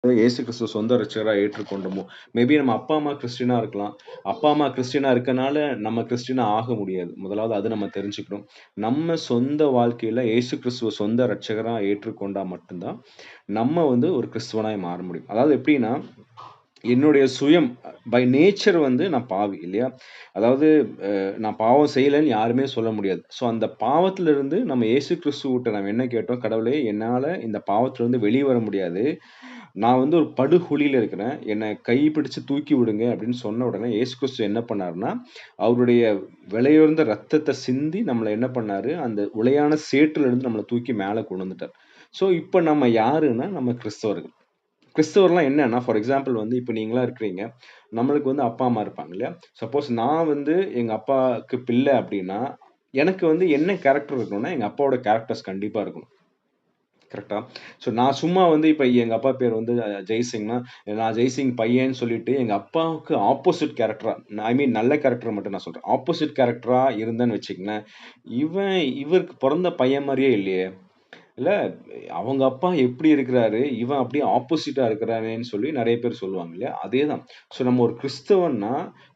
இயேசு கிறிஸ்துவ சொந்த ரட்சகரா ஏற்றுக்கொண்டோமோ, மேபி நம்ம அப்பா, அம்மா கிறிஸ்டியனா இருக்கலாம். அப்பா, அம்மா கிறிஸ்டியனா இருக்கனால நம்ம கிறிஸ்டியனா ஆக முடியாது. முதலாவது அது நம்ம தெரிஞ்சுக்கணும். நம்ம சொந்த வாழ்க்கையில இயேசு கிறிஸ்துவ சொந்த ரட்சகரா ஏற்றுக்கொண்டா மட்டும் தான், நம்ம வந்து ஒரு கிறிஸ்துவனாய் மாற முடியும். அதாவது எப்படின்னா, என்னுடைய சுயம் பை நேச்சர் வந்து நான் பாவி இல்லையா? அதாவது நான் பாவம் செய்யலன்னு யாருமே சொல்ல முடியாது. ஸோ அந்த பாவத்திலிருந்து நம்ம இயேசு கிறிஸ்துவுட்ட நம்ம என்ன கேட்டோம்? கடவுளே என்னால இந்த பாவத்திலிருந்து வெளிய வர முடியாது. நான் வந்து ஒரு படுகுழியில இருக்கிறேன். என்ன கைப்பிடிச்சு தூக்கி விடுங்க அப்படின்னு சொன்ன உடனே இயேசு கிறிஸ்து என்ன பண்ணாருன்னா, அவருடைய விலையுயர்ந்த ரத்தத்த சிந்தி நம்மள என்ன பண்ணாரு, அந்த உளையான சேற்றிலிருந்து நம்மள தூக்கி மேல கொண்டு வந்துட்டார். ஸோ இப்ப நம்ம யாருன்னா, நம்ம கிறிஸ்தவர்கள். கிறிஸ்தவர்லாம் என்னன்னா, ஃபார் எக்ஸாம்பிள் வந்து இப்ப நீங்கலாம் இருக்கிறீங்க. நம்மளுக்கு வந்து அப்பா, அம்மா இருப்பாங்க இல்லையா? சப்போஸ் நான் வந்து எங்க அப்பாக்கு பிள்ளை அப்படின்னா, எனக்கு வந்து என்ன கேரக்டர் இருக்கணும்னா, எங்க அப்பாவோட கேரக்டர்ஸ் கண்டிப்பா இருக்கணும். கரெக்ட்டா? ஸோ நான் சும்மா வந்து இப்ப எங்க அப்பா பேர் வந்து ஜெய்சிங்ன்னா, நான் ஜெய்சிங் பையன்னு சொல்லிட்டு எங்க அப்பாவுக்கு ஆப்போசிட் கேரக்டரா ஐ மீன் நல்ல கேரக்டர மட்டும் நான் சொல்றேன். ஆப்போசிட் கேரக்டரா இருந்தேன்னு வச்சுக்கங்களேன், இவருக்கு பொறந்த பையன் மாரியே இல்லையே! இல்ல, அவங்க அப்பா எப்படி இருக்கிறாரு, இவன் அப்படியே ஆப்போசிட்டா இருக்கிறானேன்னு சொல்லி நெறைய பேர் சொல்லுவாங்க இல்லையா? அதேதான். ஸோ நம்ம ஒரு கிறிஸ்தவன்னா,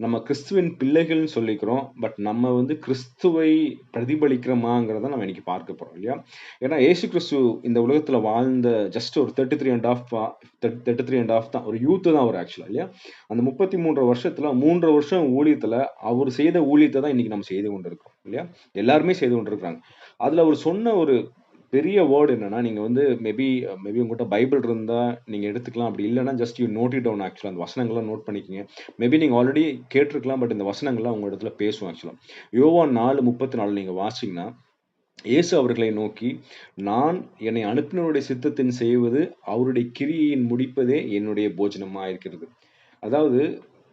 நம்ம கிறிஸ்துவின் பிள்ளைகள்ன்னு சொல்லிக்கிறோம். பட் நம்ம வந்து கிறிஸ்துவை பிரதிபலிக்கிறோமாங்கிறத நம்ம இன்னைக்கு பார்க்க போறோம் இல்லையா? ஏன்னா இயேசு கிறிஸ்து இந்த உலகத்துல வாழ்ந்த ஜஸ்ட் ஒரு 33 அண்ட் ஹால்ஃப் தான். ஒரு யூத் தான் அவரு ஆக்சுவலா இல்லையா? அந்த 33 வருஷத்துல 3 வருஷம் ஊழியத்துல அவரு செய்த ஊழியத்த தான் இன்னைக்கு நம்ம செய்து கொண்டிருக்கிறோம் இல்லையா? எல்லாருமே செய்து கொண்டிருக்கிறாங்க. அதுல அவரு சொன்ன ஒரு பெரிய வேர்ட் என்னன்னா, நீங்க வந்து மேபி உங்ககிட்ட பைபிள் இருந்தா நீங்க எடுத்துக்கலாம். அப்படி இல்லன்னா just you note it down ஆக்சுவலா. அந்த வசனங்கள்லாம் நோட் பண்ணிக்கங்க. மேபி நீங்க ஆல்ரெடி கேட்டுருக்கலாம். பட் இந்த வசனங்கள்லாம் உங்க இடத்துல பேசும் ஆக்சுவலா. யோவான் 4:34 நீங்க வாசிச்சீங்கன்னா, இயேசு அவர்களை நோக்கி, "நான் என்னை அனுப்பினவருடைய சித்தத்தின் செய்வது, அவருடைய கிரியையின் முடிப்பதே என்னுடைய போஜனமா இருக்கிறது." அதாவது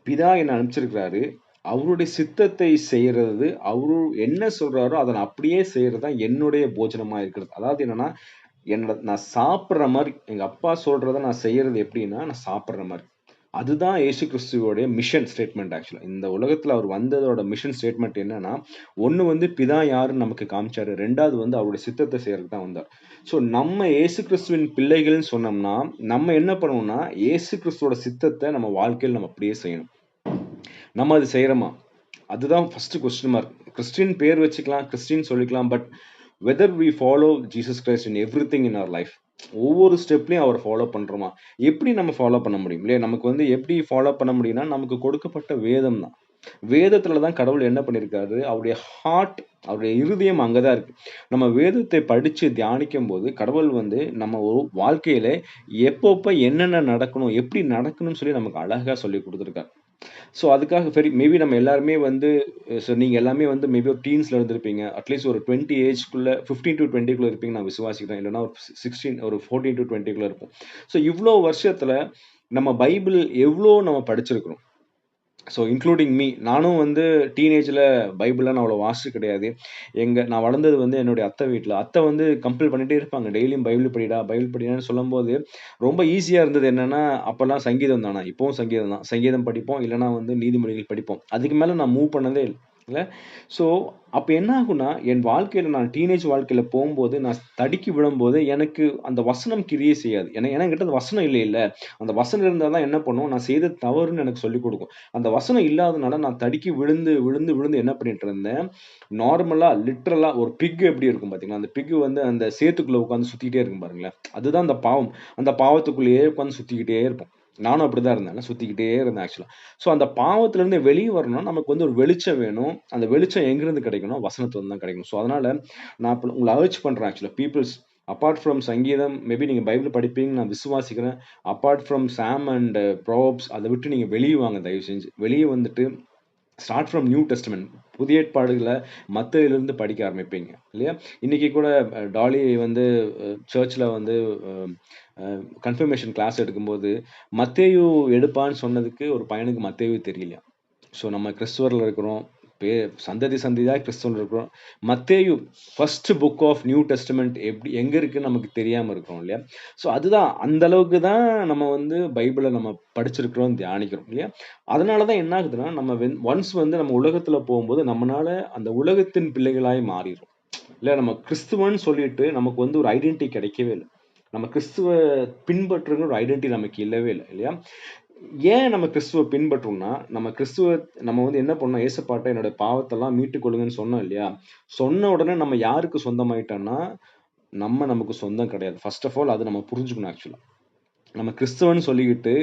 பிதா என்ன அனுப்பிச்சிருக்கிறாரு. அவருடைய சித்தத்தை செய்றது, அவரு என்ன சொல்றாரோ, அத நான் அப்படியே செய்றது தான் என்னுடைய போஜனமா இருக்கிறது. அதாவது என்னன்னா, நான் சாப்பிடுற மாரி, எங்க அப்பா சொல்றத நான் செய்யறது எப்படின்னா, நான் சாப்பிடுற மாரி. அதுதான் இயேசு கிறிஸ்துவோடைய மிஷன் ஸ்டேட்மெண்ட் ஆக்சுவலா. இந்த உலகத்துல அவர் வந்ததோட மிஷன் ஸ்டேட்மெண்ட் என்னன்னா, 1 வந்து பிதா யாருன்னு நமக்கு காமிச்சாரு. 2வது வந்து அவருடைய சித்தத்த செய்றதுக்கு தான் வந்தார். ஸோ நம்ம இயேசு கிறிஸ்துவின் பிள்ளைகள்ன்னு சொன்னோம்னா, நம்ம என்ன பண்ணணும்னா, இயேசு கிறிஸ்துவோட சித்தத்த நம்ம வாழ்க்கையில நம்ம அப்படியே செய்யணும். நம்ம அது செய்றோமா? அதுதான் ஃபர்ஸ்ட் கொஸ்டின் மார்க். கிறிஸ்டியன் பேர் வச்சுக்கலாம், கிறிஸ்டியன் சொல்லிக்கலாம். But whether we follow Jesus Christ in everything in our life. ஒவ்வொரு ஸ்டெப்லயும் அவர ஃபாலோ பண்றோமா? எப்படி நம்ம ஃபாலோ பண்ண முடியும்? இல்லையா? நமக்கு வந்து எப்படி ஃபாலோ பண்ண முடியும்னா, நமக்கு கொடுக்கப்பட்ட வேதம் தான். வேதத்துல தான் கடவுள் என்ன பண்ணியிருக்காரு, அவருடைய ஹார்ட், அவருடைய இருதயம் அங்க தான் இருக்கு. நம்ம வேதத்தை படிச்சு தியானிக்கும்போது, கடவுள் வந்து நம்ம ஒரு வாழ்க்கையில எப்பப்ப என்னென்ன நடக்கணும், எப்படி நடக்கணும்னு சொல்லி நமக்கு அழகா சொல்லிக் குடுத்திருக்கார். ஸோ அதுக்காக சரி மேபி நம்ம எல்லாருமே வந்து நீங்க எல்லாமே வந்து மேபி ஒரு டீன்ஸ்ல இருந்திருப்பீங்க. அட்லீஸ்ட் ஒரு 20 ஏஜ்க்குள்ள 15-20க்குள்ள இருப்பீங்கன்னு நான் விசுவாசிக்கிறேன். இல்லன்னா ஒரு 16 ஒரு 14-20க்குள்ள இருப்போம். ஸோ இவ்ளோ வருஷத்துல நம்ம பைபிள் எவ்ளோ நம்ம படிச்சிருக்கிறோம். So including me. நானும் வந்து டீனேஜ்ல பைபிள்லாம் நான் அவ்வளோ வாசிச்சது கிடையாது. நான் வளர்ந்தது வந்து என்னுடைய அத்தை வீட்ல. அத்தை வந்து கம்பல் பண்ணிட்டே இருப்பாங்க. டெய்லியும் பைபிள் படிடா, பைபிள் படிடான்னு சொல்லும்போது, ரொம்ப ஈஸியா இருந்தது என்னன்னா, அப்பலாம் சங்கீதம் தான. இப்பவும் சங்கீதம் தான். சங்கீதம் படிப்போம். இல்லன்னா வந்து நீதிமொழிகள் படிப்போம். அதுக்கு மேல நான் மூவ் பண்ணதே இல்ல. ஸோ அப்ப என்ன ஆகும்னா, என் வாழ்க்கையில நான் டீனேஜ் வாழ்க்கையில போம்போது, நான் தடுக்கி விழும்போது, எனக்கு அந்த வசனம் கிரியை செய்யாது. ஏன்னா என்கிட்ட அந்த வசனம் இல்லைல்ல. அந்த வசனம் இருந்தா தான் என்ன பண்ணும், நான் செய்தது தவறுன்னு எனக்கு சொல்லிக் குடுக்கும். அந்த வசனம் இல்லாதனால நான் தடுக்கி விழுந்து, விழுந்து, விழுந்து என்ன பண்ணிட்டு இருந்தேன், நார்மலா லிட்டரலா ஒரு பிக் எப்படி இருக்கும் பார்த்தீங்களா? அந்த பிக் வந்து அந்த சேத்துக்குள்ள உட்கார்ந்து சுத்திக்கிட்டே இருக்கும் பாருங்களேன். அதுதான் அந்த பாவம். அந்த பாவத்துக்குள்ளேயே உட்கார்ந்து சுத்திக்கிட்டே இருப்போம். நானும் அப்படிதான் இருந்தேன். சுத்திக்கிட்டே இருந்தேன் ஆக்சுவலா. ஸோ அந்த பாவத்திலிருந்து வெளிய வரணும்னா, நமக்கு வந்து ஒரு வெளிச்சம் வேணும். அந்த வெளிச்சம் எங்கிருந்து கிடைக்கும்னா, வசனத்திலிருந்து தான் கிடைக்கும். ஸோ அதனால நான் இப்ப உங்கள அர்ஜ் பண்றேன் ஆக்சுவலா. பீப்பிள்ஸ் அப்பார்ட் ஃப்ரம் சங்கீதம், மேபி நீங்க பைபிள் படிப்பீங்கன்னு நான் விசுவாசிக்கிறேன். Apart from Sam and Proverbs அத விட்டு நீங்க வெளிய வாங்க தயவு செஞ்சு. வெளிய வந்துட்டு ஸ்டார்ட் ஃப்ரம் நியூ டெஸ்டமென்ட். புதிய ஏற்பாடுகள மத்ததிலிருந்து படிக்க ஆரம்பிப்பீங்க. இல்லையா? இன்னைக்கு கூட டாலி வந்து சர்ச்ல வந்து அ அ கன்ஃபர்மேஷன் கிளாஸ் எடுக்கும்போது, மத்தேயு எடுப்பான்னு சொன்னதுக்கு ஒரு பையனுக்கு மத்தேயு தெரியலையாம். ஸோ நம்ம கிறிஸ்துவர்ல இருக்கிறோம். பே சந்ததி சந்ததியா கிறிஸ்துவர்கள் இருக்கிறோம். மத்தேயு first book of New Testament எங்க இருக்குன்னு நமக்கு தெரியாம இருக்கிறோம் இல்லையா? ஸோ அதுதான் அந்த அளவுக்கு தான் நம்ம வந்து பைபிள நம்ம படிச்சிருக்கிறோம், தியானிக்கிறோம் இல்லையா? அதனால தான் என்ன ஆகுதுன்னா, நம்ம ஒன்ஸ் வந்து நம்ம உலகத்துல போம்போது நம்மனால அந்த உலகத்தின் பிள்ளைகளாய் மாறிர்றோம். இல்ல நம்ம கிறிஸ்துவன்னு சொல்லிட்டு நமக்கு வந்து ஒரு ஐடென்டிட்டி கிடைக்கவே இல்ல. நம்ம கிறிஸ்துவ பின்பற்றுங்கிற ஒரு ஐடென்டிட்டி நமக்கு இல்லவே இல்லை இல்லையா? ஏன் நம்ம கிறிஸ்துவ பின்பற்றோம்னா, நம்ம வந்து என்ன பண்ணோம், "ஏசப்பாட்ட என்னோட பாவத்தெல்லாம் மீட்டுக் கொள்ளுங்கன்னு" சொன்னோம் இல்லையா? சொன்ன உடனே நம்ம யாருக்கு சொந்தமாயிட்டோம்னா, நமக்கு சொந்தம் கிடையாது. ஃபர்ஸ்ட் ஆஃப் ஆல் அது நம்ம புரிஞ்சுக்கணும் ஆக்சுவலா. நம்ம கிறிஸ்தவன்னு சொல்லிக்கிட்டு,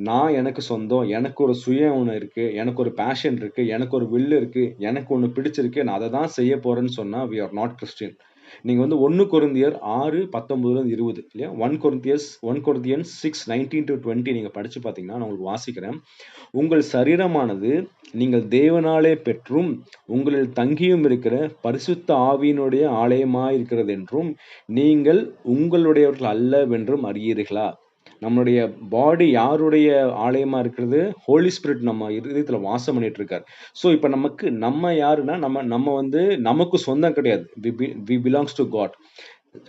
நான் எனக்கு சொந்தம், எனக்கு ஒரு சுயம் ஒண்ணு இருக்கு, எனக்கு ஒரு பேஷன் இருக்கு, எனக்கு ஒரு வில் இருக்கு, எனக்கு ஒண்ணு பிடிச்சிருக்கு, நான் அத தான் செய்ய போறேன்னு சொன்னா, வி ஆர் நாட் கிறிஸ்டியன். நீங்க வந்து 1 கொரிந்தியர் 6:19-20 இல்லையா? 1 கொரிந்தியன்ஸ் 6:19-20 நீங்க படிச்சு பார்த்தீங்கன்னா, நான் உங்களுக்கு வாசிக்கிறேன். உங்கள் சரீரமானது நீங்கள் தேவனாலே பெற்றும், உங்களில் தங்கியும் இருக்கிற பரிசுத்த ஆவியினுடைய ஆலயமாயிருக்கிறதென்றும், நீங்கள் உங்களுடையவர்கள் அல்லவென்றும் அறியீர்களா? நம்மளுடைய பாடி யாருடைய ஆலயமா இருக்கிறது? ஹோலி ஸ்பிரிட் நம்ம இருதயத்துல வாசம் பண்ணிட்டு இருக்காரு. ஸோ, இப்ப நம்ம யாருன்னா, நம்ம வந்து நமக்கு சொந்தம் கிடையாது. We belongs to God.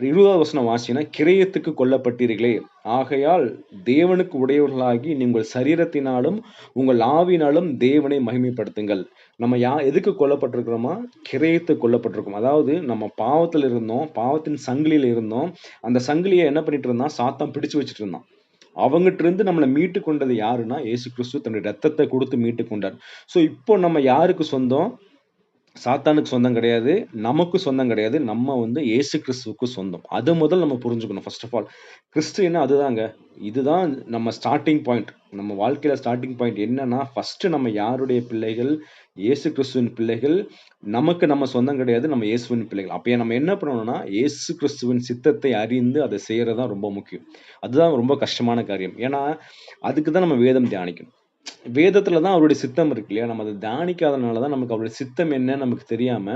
20வது வசனம் வாசிச்சீங்கன்னா, கிரயத்துக்கு கொல்லப்பட்டீர்களே! ஆகையால் தேவனுக்கு உடையவர்களாகி நீங்கள் சரீரத்தினாலும், உங்கள் ஆவியினாலும் தேவனை மகிமைப்படுத்துங்கள். நம்ம எதுக்கு கொல்லப்பட்டிருக்கிறோமா? கிரயத்துக்கு கொல்லப்பட்டிருக்கோம். அதாவது நம்ம பாவத்துல இருந்தோம். பாவத்தின் சங்கிலியில இருந்தோம். அந்த சங்கிலிய என்ன பண்ணிட்டு இருந்தான்? சாத்தான் பிடிச்சு வச்சுட்டு இருந்தான். அவங்கிட்ட இருந்து நம்மள மீட்டுக் கொண்டது யாருன்னா, இயேசு கிறிஸ்து தன்னுடைய ரத்தத்த குடுத்து மீட்டுக் கொண்டார். ஸோ, இப்போ நம்ம யாருக்கு சொந்தம்? சாத்தானுக்கு சொந்தம் கிடையாது. நமக்கு சொந்தம் கிடையாது. நம்ம வந்து இயேசு கிறிஸ்துவுக்கு சொந்தம். அத முதல்ல நம்ம புரிஞ்சுக்கணும் ஃபர்ஸ்ட் ஆஃப் ஆல். கிறிஸ்டியன்னா அதுதாங்க. இதுதான் நம்ம ஸ்டார்ட்டிங் பாயிண்ட். நம்ம வாழ்க்கையில ஸ்டார்ட்டிங் பாயிண்ட் என்னன்னா, ஃபர்ஸ்ட் நம்ம யாருடைய பிள்ளைகள்? இயேசு கிறிஸ்துவின் பிள்ளைகள். நமக்கு நம்ம சொந்தம் கிடையாது. நம்ம இயேசுவின் பிள்ளைகள். அப்ப நம்ம என்ன பண்ணணும்னா, இயேசு கிறிஸ்துவின் சித்தத்தை அறிந்து அத செய்றது தான் ரொம்ப முக்கியம். அதுதான் ரொம்ப கஷ்டமான காரியம். ஏன்னா, அதுக்கு தான் நம்ம வேதம் தியானிக்கணும். வேதத்துல தான் அவருடைய சித்தம் இருக்கு இல்லையா? நம்ம அத தியானிக்காதனால தான் நமக்கு அவருடைய சித்தம் என்னன்னு நமக்கு தெரியாம,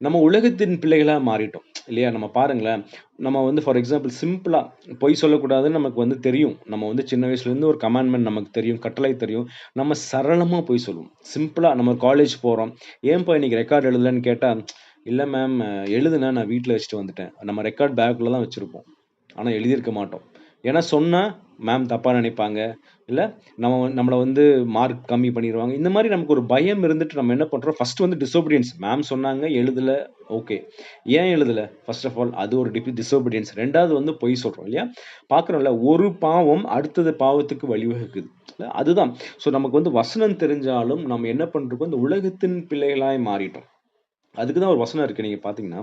நம்ம உலகத்தின் பிள்ளைகளா மாறிட்டோம். இல்லையா? நம்ம பாருங்களேன், நம்ம வந்து ஃபார் எக்ஸாம்பிள் சிம்பிளா பொய் சொல்லக்கூடாதுன்னு நமக்கு வந்து தெரியும். நம்ம வந்து சின்ன வயசுலேருந்து ஒரு கமாண்ட்மென்ட் நமக்கு தெரியும். கட்டளை தெரியும். நம்ம சரளமா பொய் சொல்லுவோம். சிம்பிளா நம்ம காலேஜ் போறோம். "ஏன்பா இன்னைக்கு ரெக்கார்ட் எழுதலன்னு?" கேட்டா, "இல்ல மேம் எழுதுனேன். நான் வீட்ல வச்சுட்டு வந்துட்டேன்." நம்ம ரெக்கார்ட் பேக்குள்ள தான் வச்சிருப்போம். ஆனா எழுதியிருக்க மாட்டோம். ஏன்னா சொன்னா மேம் தப்பா நினைப்பாங்க. இல்ல நம்மள வந்து மார்க் கம்மி பண்ணிருவாங்க. இந்த மாரி நமக்கு ஒரு பயம் இருந்துட்டு நம்ம என்ன பண்றோம், ஃபர்ஸ்ட் வந்து டிசோபீடியன்ஸ். மேம் சொன்னாங்க எழுதல, ஓகே. ஏன் எழுதல? ஃபர்ஸ்ட் ஆஃப் ஆல் அது ஒரு டிசோபீடியன்ஸ். 2வது வந்து பொய் சொல்றோம் இல்லையா? பார்க்குறோம்ல, ஒரு பாவம் அடுத்தது பாவத்துக்கு வழிவகுக்குது. இல்ல அதுதான். ஸோ நமக்கு வந்து வசனம் தெரிஞ்சாலும் நம்ம என்ன பண்றோம், இந்த உலகத்தின் பிள்ளைகளாய் மாறிட்டோம். அதுக்கு தான் ஒரு வசனம் இருக்கு. நீங்க பார்த்தீங்கன்னா,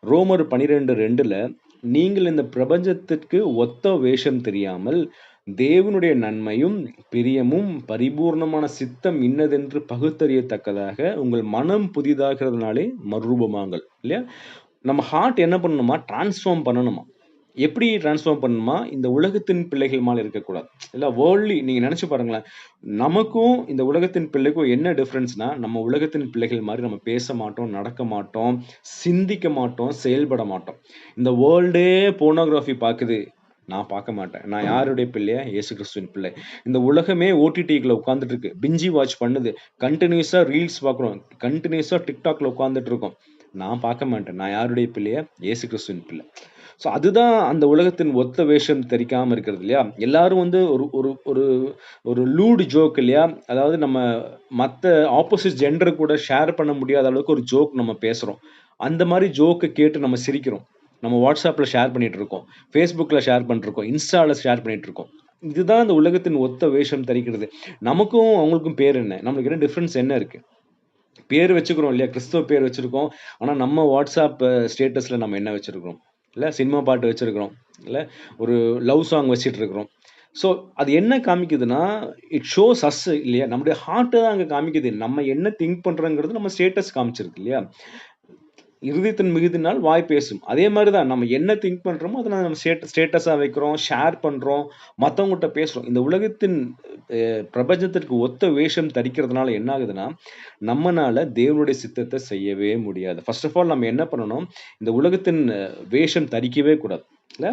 ரோமர் 12:2ல நீங்கள் இந்த பிரபஞ்சத்திற்கு ஒத்த வேஷம் தெரியாமல், தேவனுடைய நன்மையும், பிரியமும், பரிபூர்ணமான சித்தம் இன்னதென்று பகுத்தறியத்தக்கதாக உங்கள் மனம் புதிதாகிறதுனாலே மறுரூபமாங்கள். இல்லையா? நம்ம ஹார்ட் என்ன பண்ணணுமா? டிரான்ஸ்ஃபார்ம் பண்ணணுமா. எப்படி டிரான்ஸ்ஃபார்ம் பண்ணணுமா? இந்த உலகத்தின் பிள்ளைகள் மாரி இருக்கக்கூடாது. இல்ல வேர்ல்ட்லி நீங்க நெனச்சு பாருங்களேன். நமக்கும் இந்த உலகத்தின் பிள்ளைக்கும் என்ன டிஃபரன்ஸ்னா, நம்ம உலகத்தின் பிள்ளைகள் மாரி நம்ம பேச மாட்டோம், நடக்க மாட்டோம், சிந்திக்க மாட்டோம், செயல்பட மாட்டோம். இந்த வேர்ல்டே போர்னோகிராஃபி பாக்குது. நான் பார்க்க மாட்டேன். நான் யாருடைய பிள்ளையா? இயேசு கிறிஸ்துவின் பிள்ளை. இந்த உலகமே ஓடிடிக்குள்ள உட்கார்ந்துட்டு இருக்கு. பிஞ்சி வாட்ச் பண்ணுது. கன்டினியூஸா ரீல்ஸ் பார்க்குறோம். கன்டினியூஸா டிக்டாக்ல உட்கார்ந்துட்டு இருக்கோம். நான் பார்க்க மாட்டேன். நான் யாருடைய பிள்ளையா? இயேசு கிறிஸ்துவின் பிள்ளை. ஸோ அதுதான் அந்த உலகத்தின் ஒத்த வேஷம் தரிக்காம இருக்கிறது இல்லையா? எல்லாரும் வந்து ஒரு ஒரு ஒரு ஒரு லூட் ஜோக் இல்லையா? அதாவது நம்ம மத்த ஆப்போசிட் ஜெண்டர் கூட ஷேர் பண்ண முடியாத அளவுக்கு ஒரு ஜோக் நம்ம பேசுறோம். அந்த மாரி ஜோக்க கேட்டு நம்ம சிரிக்கிறோம். நம்ம WhatsAppல ஷேர் பண்ணிட்டு இருக்கோம். Facebookல ஷேர் பண்ணிட்டுருக்கோம். Instaல ஷேர் பண்ணிட்டு இருக்கோம். இதுதான் இந்த உலகத்தின் ஒத்த வேஷம் தரிக்கிறது. நமக்கும் அவங்களுக்கும் பேர் என்ன? நம்மளுக்கு என்ன டிஃபரன்ஸ் என்ன இருக்கு? பேர் வச்சுக்கிறோம் இல்லையா? கிறிஸ்தவ பேர் வச்சிருக்கோம். ஆனா நம்ம WhatsApp ஸ்டேட்டஸ்ல நம்ம என்ன வச்சிருக்கிறோம்? இல்ல சினிமா பாட்டு வச்சிருக்கிறோம். இல்ல ஒரு லவ் சாங் வச்சுட்டு இருக்கிறோம். ஸோ அது என்ன காமிக்குதுன்னா, இட் ஷோஸ் அஸ் இல்லையா? நம்முடைய ஹார்ட்ட தான் அங்க காமிக்குது. நம்ம என்ன திங்க் பண்றோங்கிறது நம்ம ஸ்டேட்டஸ் காமிச்சிருது இல்லையா? இருதயத்தின் மிகுதினால் வாய் பேசும். அதே மாரி தான் நம்ம என்ன திங்க் பண்றோமோ, அத நம்ம ஸ்டேட்டஸா வைக்கிறோம், ஷேர் பண்றோம், மத்தவங்கட்ட பேசுறோம். இந்த உலகத்தின் பிரபஞ்சத்திற்கு ஒத்த வேஷம் தரிக்கிறதுனால என்ன ஆகுதுன்னா, நம்மனால தேவனுடைய சித்தத்த செய்யவே முடியாது. ஃபர்ஸ்ட் ஆஃப் ஆல் நம்ம என்ன பண்ணணும், இந்த உலகத்தின் வேஷம் தரிக்கவே கூடாது. இல்ல?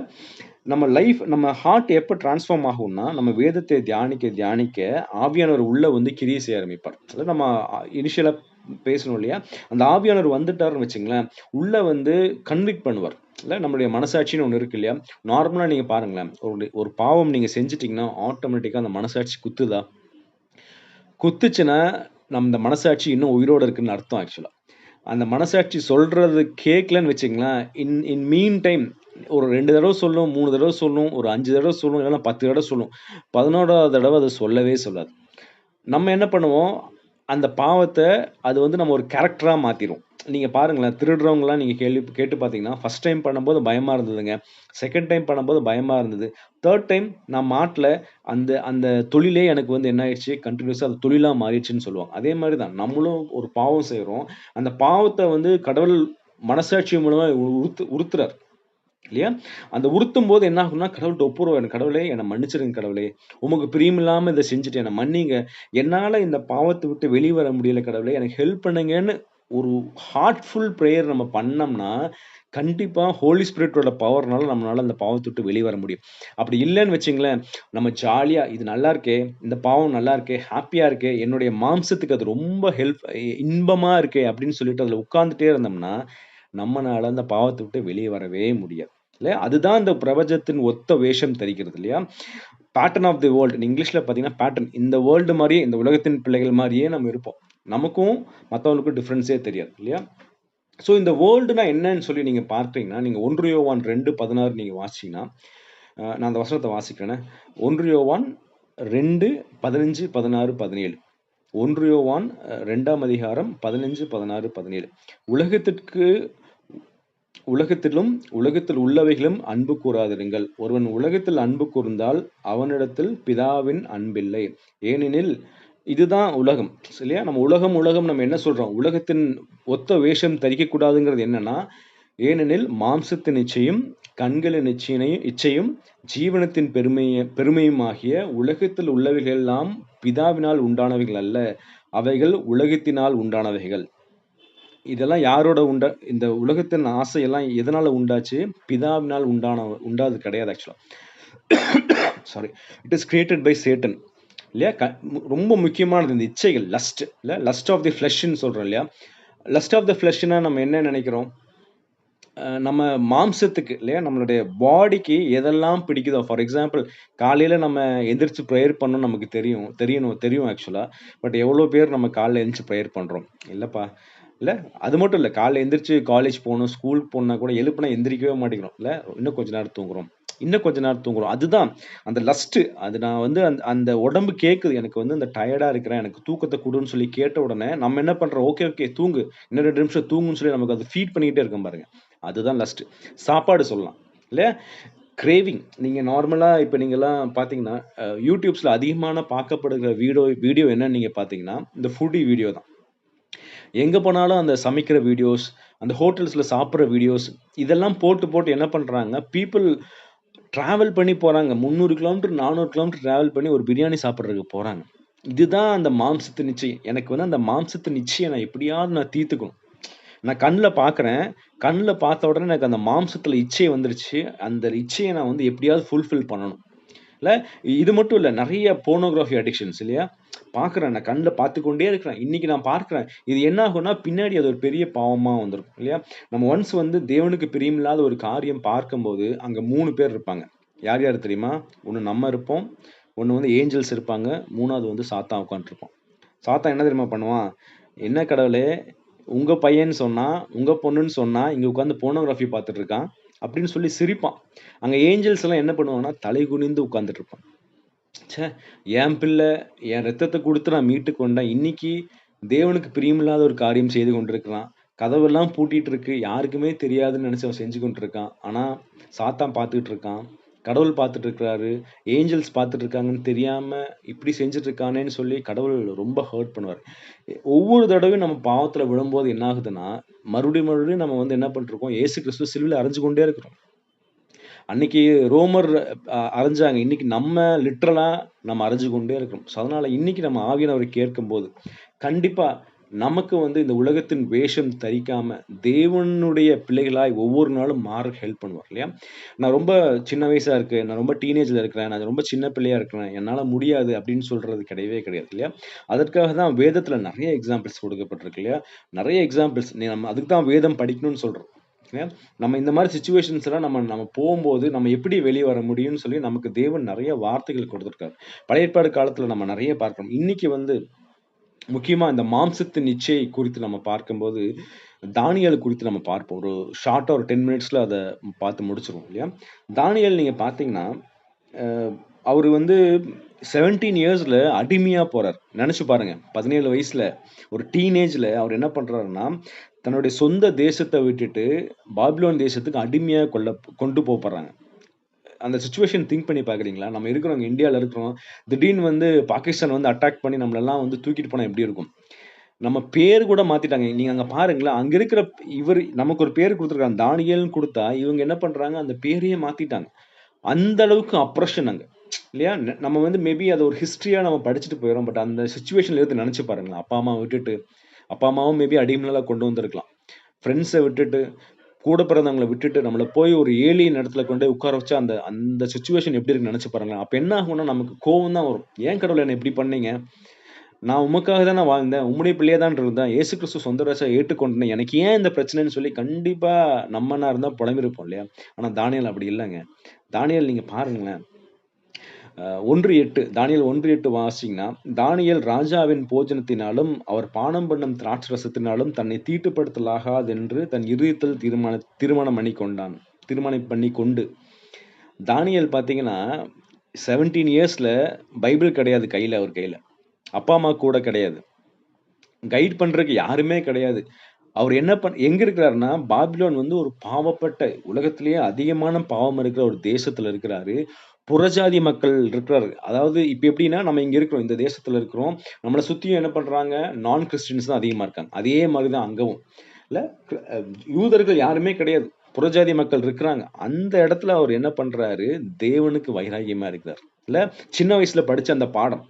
நம்ம ஹார்ட் எப்ப டிரான்ஸ்ஃபார்ம் ஆகும்னா, நம்ம வேதத்தை தியானிக்க தியானிக்க ஆவியானவர் உள்ள வந்து கிரியை செய்ய ஆரம்பிப்பார். அதாவது நம்ம இனிஷியலா பேசணும் இல்லையா? அந்த ஆவியானவர் வந்துட்டாருன்னு வச்சுங்களேன், உள்ள வந்து கன்விக்ட் பண்ணுவார். இல்ல நம்மளுடைய மனசாட்சின்னு ஒண்ணு இருக்கு இல்லையா? நார்மலா நீங்க பாருங்களேன், ஒரு ஒரு பாவம் நீங்க செஞ்சுட்டீங்கன்னா, ஆட்டோமேட்டிக்கா அந்த மனசாட்சி குத்துதா? குத்துச்சுன்னா, அந்த மனசாட்சி இன்னும் உயிரோட இருக்குன்னு அர்த்தம் ஆக்சுவலா. அந்த மனசாட்சி சொல்றது கேட்கலன்னு வச்சுக்கங்களேன், இன் இன் மீன் டைம் ஒரு 2 தடவ சொல்லும், 3 தடவ சொல்லும், ஒரு 5 தடவ சொல்லும், இல்லன்னா 10 தடவ சொல்லும். 11வது தடவ அது சொல்லவே சொல்லாது. நம்ம என்ன பண்ணுவோம், அந்த பாவத்த அது வந்து நம்ம ஒரு கேரக்டரா மாத்திருவோம். நீங்க பாருங்களேன், திருடுறவங்கலாம் நீங்க கேட்டு பார்த்தீங்கன்னா, ஃபர்ஸ்ட் டைம் பண்ணும்போது பயமா இருந்ததுங்க. செகண்ட் டைம் பண்ணும்போது பயமா இருந்தது. 3 டைம் நான் மாட்டல. அந்த அந்த தொழிலே எனக்கு வந்து என்ன ஆயிடுச்சு, கன்டினியூஸா அது தொழிலா மாறிடுச்சுன்னு சொல்லுவாங்க. அதே மாரி தான் நம்மளும் ஒரு பாவம் செய்றோம். அந்த பாவத்த வந்து கடவுள் மனசாட்சி மூலமா உறுத்துறார். இல்லையா? அந்த உறுத்தும்போது என்ன ஆகும்னா, கடவுள்ட்ட ஒப்புருவாரு. கடவுளே என்ன மன்னிச்சிடுங்க கடவுளே. உமக்கு பிரியமில்லாம இத செஞ்சுட்டேன். என்ன மன்னிங்க. என்னால இந்த பாவத்த விட்டு வெளிய வர முடியல கடவுளே. எனக்கு ஹெல்ப் பண்ணுங்கன்னு ஒரு ஹார்ட்ஃபுல் பிரேயர் நம்ம பண்ணோம்னா, கண்டிப்பா ஹோலி ஸ்பிரிட்டோட பவர்னால நம்மளால அந்த பாவத்த விட்டு வெளிய வர முடியும். அப்படி இல்லன்னு வச்சுங்களேன், நம்ம ஜாலியா இது நல்லா இருக்கே, இந்த பாவம் நல்லா இருக்கே, ஹேப்பியா இருக்கே, என்னுடைய மாம்சத்துக்கு அது ரொம்ப இன்பமா இருக்கே அப்படின்னு சொல்லிட்டு அதுல உட்கார்ந்துட்டே இருந்தோம்னா, நம்மனால அந்த பாவத்த விட்டு வெளிய வரவே முடியாது. இல்லையா? அதுதான் இந்த பிரபஞ்சத்தின் ஒத்த வேஷம் தரிக்கிறது இல்லையா? பேட்டர்ன் ஆஃப் தி வேர்ல்ட் இங்கிலீஷ்ல பார்த்தீங்கன்னா, பேட்டர்ன் இந்த வேர்ல்டு மாரியே, இந்த உலகத்தின் பிள்ளைகள் மாரியே நம்ம இருப்போம். நமக்கும் மத்தவங்களுக்கும் டிஃபரன்ஸே தெரியாது இல்லையா? ஸோ இந்த வேர்ல்டுனா என்னன்னு சொல்லி நீங்க பார்த்தீங்கன்னா, நீங்க 1 யோவான் 2:16 நீங்க வாசிச்சீங்கன்னா, நான் அந்த வசனத்த வாசிக்கிறேனே. 1 யோவான் 2, 15, 16, 17. 1 யோவான் 2ஆம் அதிகாரம் 15, 16, 17. உலகத்திற்கு உலகத்திலும் உலகத்தில் உள்ளவைகளும் அன்பு கூறாதிருங்கள். ஒருவன் உலகத்தில் அன்பு கூர்ந்தால் அவனிடத்தில் பிதாவின் அன்பில்லை. ஏனெனில் இதுதான் உலகம். இல்லையா? நம்ம உலகம் நம்ம என்ன சொல்றோம்? உலகத்தின் ஒத்த வேஷம் தரிக்கக்கூடாதுங்கிறது என்னன்னா, ஏனெனில் மாம்சத்தின் இச்சையும், கண்களின் இச்சையும், ஜீவனத்தின் பெருமையுமாகிய உலகத்தில் உள்ளவைகள் எல்லாம் பிதாவினால் உண்டானவைகள் அல்ல. அவைகள் உலகத்தினால் உண்டானவைகள். இதெல்லாம் யாரோட இந்த உலகத்தின் ஆசையெல்லாம் எதனால உண்டாச்சு? பிதாவினால் உண்டானது கிடையாது ஆக்சுவலா. Sorry. It is created by Satan. இல்லையா? ரொம்ப முக்கியமானது இந்த இச்சைகள். லஸ்ட் இல்ல? லஸ்ட் ஆஃப் தி ஃப்ளஷ்ன்னு சொல்றோம் இல்லையா? லஸ்ட் ஆஃப் தி ஃப்ளஷ்ன்னா நம்ம என்ன நெனைக்கிறோம்? நம்ம மாம்சத்துக்கு இல்லையா? நம்மளுடைய பாடிக்கு எதெல்லாம் பிடிக்குதோ ஃபார் எக்ஸாம்பிள் காலையில நம்ம எந்திரிச்சு பிரேயர் பண்ணணும்னு நமக்கு தெரியும் ஆக்சுவலா. பட் எவ்வளோ பேர் நம்ம காலைல எந்திரிச்சு பிரேயர் பண்றோம்? இல்லப்பா. இல்ல? அது மட்டும் இல்ல. காலைல எந்திரிச்சு காலேஜ் போணும், ஸ்கூல் போணும்னா கூட எழுப்புனா எந்திரிக்கவே மாட்டேங்கிறோம். இல்ல? இன்னும் கொஞ்ச நேரம் தூங்குறோம். இன்னும் கொஞ்ச நேரம் தூங்குறோம். அதுதான் அந்த லஸ்ட்டு. அது நான் வந்து அந்த உடம்பு கேட்குது. எனக்கு வந்து இந்த டயர்டா இருக்கிறேன். எனக்கு தூக்கத்த குடுன்னு சொல்லி கேட்ட உடனே, நம்ம என்ன பண்றோம்? ஓகே தூங்கு. இன்னும் 2 நிமிஷம் தூங்குன்னு சொல்லி நமக்கு அது ஃபீட் பண்ணிக்கிட்டே இருக்கோம் பாருங்க. அதுதான் லஸ்ட். சாப்பாடு சொல்லலாம். இல்லையா? கிரேவிங். நீங்க நார்மலா இப்ப நீங்கலாம் பார்த்தீங்கன்னா, யூடியூப்ஸ்ல அதிகமான பார்க்கப்படுகிற வீடியோ என்னன்னு நீங்க பார்த்தீங்கன்னா, இந்த ஃபுட்டி வீடியோ தான். எங்க போனாலும் அந்த சமைக்கிற வீடியோஸ், அந்த ஹோட்டல்ஸ்ல சாப்பிடுற வீடியோஸ், இதெல்லாம் போட்டு என்ன பண்றாங்க, பீப்பிள் டிராவல் பண்ணி போறாங்க. 300 கிலோமீட்டர், 400 கிலோமீட்டர் டிராவல் பண்ணி ஒரு பிரியாணி சாப்பிடுறதுக்கு போறாங்க. இதுதான் அந்த மாம்சத்தின் இச்சை. எனக்கு வந்து அந்த மாம்சத்தின் இச்சைய நான் எப்படியாவது தீர்த்துக்கணும். நான் கண்ல பார்க்குறேன். கண்ல பார்த்த உடனே எனக்கு அந்த மாம்சத்துல இச்சை வந்துருச்சு. அந்த இச்சைய நான் வந்து எப்படியாவது ஃபுல்ஃபில் பண்ணணும். இல்ல இது மட்டும் இல்ல. நெறைய போர்னோகிராஃபி அடிக்ஷன்ஸ் இல்லையா? பார்க்குறேன். நான் கண்ல பார்த்துக்கொண்டே இருக்கிறேன். இன்னைக்கு நான் பார்க்கிறேன். இது என்ன ஆகும்னா, பின்னாடி அது ஒரு பெரிய பாவமா வந்துரும். இல்லையா? நம்ம ஒன்ஸ் வந்து தேவனுக்கு பிரியமில்லாத ஒரு காரியம் பார்க்கும்போது, அங்க 3 பேர் இருப்பாங்க. யார் யார் தெரியுமா? ஒண்ணு நம்ம இருப்போம். ஒண்ணு வந்து ஏஞ்சல்ஸ் இருப்பாங்க. 3வது வந்து சாத்தான் உட்காந்துட்டுருப்பான். சாத்தான் என்ன தெரியுமா பண்ணுவான்? "என்ன கடவுளே! உங்க பையன்னு சொன்னா, உங்க பொண்ணுன்னு சொன்னா, இங்க உட்கார்ந்து போர்னோகிராஃபி பார்த்துட்டு இருக்கான்." அப்படின்னு சொல்லி சிரிப்பான். அங்க ஏஞ்சல்ஸ் எல்லாம் என்ன பண்ணுவாங்கன்னா, தலை குனிந்து உட்கார்ந்துட்டு இருப்பான். ச்சே! என் பிள்ளை, என் ரத்தத்த குடுத்து நான் மீட்டு கொண்டேன். இன்னைக்கு தேவனுக்கு பிரியமில்லாத ஒரு காரியம் செய்து கொண்டிருக்கிறான். கதவெல்லாம் பூட்டிட்டு இருக்கு. யாருக்குமே தெரியாதுன்னு நெனச்சு அவன் செஞ்சு கொண்டிருக்கான். ஆனா, சாத்தான் பார்த்துட்டு இருக்கான். கடவுள் பார்த்துட்டு இருக்கிறாரு. ஏஞ்சல்ஸ் பார்த்துட்டு இருக்காங்கன்னு தெரியாம, இப்படி செஞ்சுட்டு இருக்கானேன்னு சொல்லி கடவுள் ரொம்ப ஹர்ட் பண்ணுவாரு. ஒவ்வொரு தடவையும் நம்ம பாவத்துல விழும்போது என்ன ஆகுதுன்னா, மறுபடியும் நம்ம வந்து என்ன பண்ணிட்டுருக்கோம், இயேசு கிறிஸ்துவ சிலுவையில அறைஞ்சு கொண்டே இருக்கிறோம். அன்னைக்கு ரோமர் அறைஞ்சாங்க. இன்னைக்கு நம்ம லிட்டரலா நம்ம அறைஞ்சு கொண்டே இருக்கிறோம். ஸோ, அதனால இன்னைக்கு நம்ம ஆவியானவரை கேட்கும்போது, கண்டிப்பா நமக்கு வந்து இந்த உலகத்தின் வேஷம் தரிக்காம, தேவனுடைய பிள்ளைகளாய் ஒவ்வொரு நாளும் மாற ஹெல்ப் பண்ணுவார் இல்லையா? நான் ரொம்ப சின்ன வயசா இருக்கு. நான் ரொம்ப டீனேஜ்ல இருக்கிறேன். நான் ரொம்ப சின்ன பிள்ளையா இருக்கிறேன். என்னால முடியாது அப்படின்னு சொல்றது கிடையவே கிடையாது இல்லையா? அதற்காக தான் வேதத்துல நெறைய எக்ஸாம்பிள்ஸ் கொடுக்கப்பட்டிருக்கு இல்லையா? நெறைய எக்ஸாம்பிள்ஸ் நம்ம அதுக்கு தான் வேதம் படிக்கணும்னு சொல்றோம். இல்லையா? நம்ம இந்த மாரி சிச்சுவேஷன்ஸ்லாம் நம்ம நம்ம போம்போது, நம்ம எப்படி வெளிய வர முடியும்னு சொல்லி நமக்கு தேவன் நெறைய வார்த்தைகள் கொடுத்திருக்காரு. பழைய ஏற்பாடு காலத்துல நம்ம நெறைய பார்க்கிறோம். இன்னைக்கு வந்து முக்கியமா இந்த மாம்சத்தின் இச்சை குறித்து நம்ம பார்க்கும்போது, தானியேல் குறித்து நம்ம பார்ப்போம். ஒரு ஷார்ட்டா ஒரு 10 மினிட்ஸ்ல அத பார்த்து முடிச்சுருவோம் இல்லையா? தானியேல் நீங்க பார்த்தீங்கன்னா, அ அவரு வந்து 17 இயர்ஸ்ல அடிமையா போறார். நெனச்சு பாருங்க. 17 வயசுல ஒரு டீனேஜ்ல அவர் என்ன பண்றாருன்னா, தன்னுடைய சொந்த தேசத்த விட்டுட்டு பாபிலோன் தேசத்துக்கு அடிமையா கொண்டு போப்பட்றாங்க. அந்த சிச்சுவேஷன் திங்க் பண்ணி பார்க்குறீங்களா? நம்ம இருக்கிறோம் இந்தியால இருக்கிறோம். திடீர்னு வந்து பாகிஸ்தான் வந்து அட்டாக் பண்ணி நம்மளெல்லாம் வந்து தூக்கிட்டு போனா எப்படி இருக்கும்? நம்ம பேரு கூட மாத்திட்டாங்க. நீங்க அங்க பாருங்களேன், அங்க இருக்கிற இவரு நமக்கு ஒரு பேரு குடுத்துருக்காங்க. தானியேல்ன்னு குடுத்தா, இவங்க என்ன பண்றாங்க, அந்த பேரையே மாத்திட்டாங்க. அந்த அளவுக்கு அப்ரஷன் அங்க. இல்லையா? நம்ம வந்து மேபி அத ஒரு ஹிஸ்டரியா நம்ம படிச்சுட்டு போயிர்றோம். பட் அந்த சிச்சுவேஷன்ல இருந்து நெனச்சு பாருங்களேன். அப்பா, அம்மாவ விட்டுட்டு, அப்பா, அம்மாவும் மேபி அடிமைகளா கொண்டு வந்திருக்கலாம். ஃப்ரெண்ட்ஸ விட்டுட்டு, கூட பிறந்தவங்கள விட்டுட்டு, நம்மள போய் ஒரு ஏலியன் இடத்துல கொண்டு போய் உட்கார வச்சா, அந்த அந்த சிச்சுவேஷன் எப்படி இருக்குன்னு நெனச்சு பாருங்களேன். அப்ப என்ன ஆகும்னா, நமக்கு கோவம் தான் வரும். "ஏன் கடவுளே என்ன இப்படி பண்ணீங்க? நான் உமக்காக தான வாழ்ந்தேன். உம்முடைய பிள்ளையா தான் இருந்தேன். இயேசு கிறிஸ்து சொந்த ரட்சகரா ஏற்றுக்கொண்டேனே. எனக்கு ஏன் இந்த பிரச்சனைன்னு சொல்லி கண்டிப்பா நம்மனா இருந்தா புலம்பியிருப்போம் இல்லையா? ஆனா தானியேல் அப்படி இல்லங்க. தானியேல் நீங்க பாருங்களேன். 1:8 தானியேல் 1:8 வாசிச்சீங்கன்னா, தானியேல் ராஜாவின் போஜனத்தினாலும், அவர் பானம் பண்ணும் திராட்சரசத்தினாலும் தன்னை தீட்டுப்படுத்தலாகாதென்று தன் இருதயத்தில் தீர்மானம் பண்ணிக் கொண்டான். தீர்மானம் பண்ணிக் கொண்டு. தானியேல் பார்த்தீங்கன்னா, 17 இயர்ஸ்ல பைபிள் கிடையாது அவர் கையில. அப்பா, அம்மா கூட கிடையாது. கைட் பண்றதுக்கு யாருமே கிடையாது. அவரு என்ன எங்க இருக்கிறாருன்னா, பாபிலோன் வந்து ஒரு பாவப்பட்ட உலகத்திலேயே அதிகமான பாவம் இருக்கிற ஒரு தேசத்துல இருக்கிறாரு. புறஜாதி மக்கள் இருக்கிறாரு. அதாவது இப்ப எப்படின்னா, நம்ம இங்க இருக்கிறோம். இந்த தேசத்துல இருக்கிறோம். நம்மள சுத்தியும் என்ன பண்றாங்க? நான் கிறிஸ்டியன்ஸ் தான் அதிகமா இருக்காங்க. அதே மாரி தான் அங்கவும். இல்ல அ யூதர்கள் யாருமே கிடையாது. புறஜாதி மக்கள் இருக்கிறாங்க. அந்த இடத்துல அவர் என்ன பண்றாரு? தேவனுக்கு வைராக்கியமா இருக்கிறார். இல்ல சின்ன வயசுல படிச்ச அந்த பாடம்.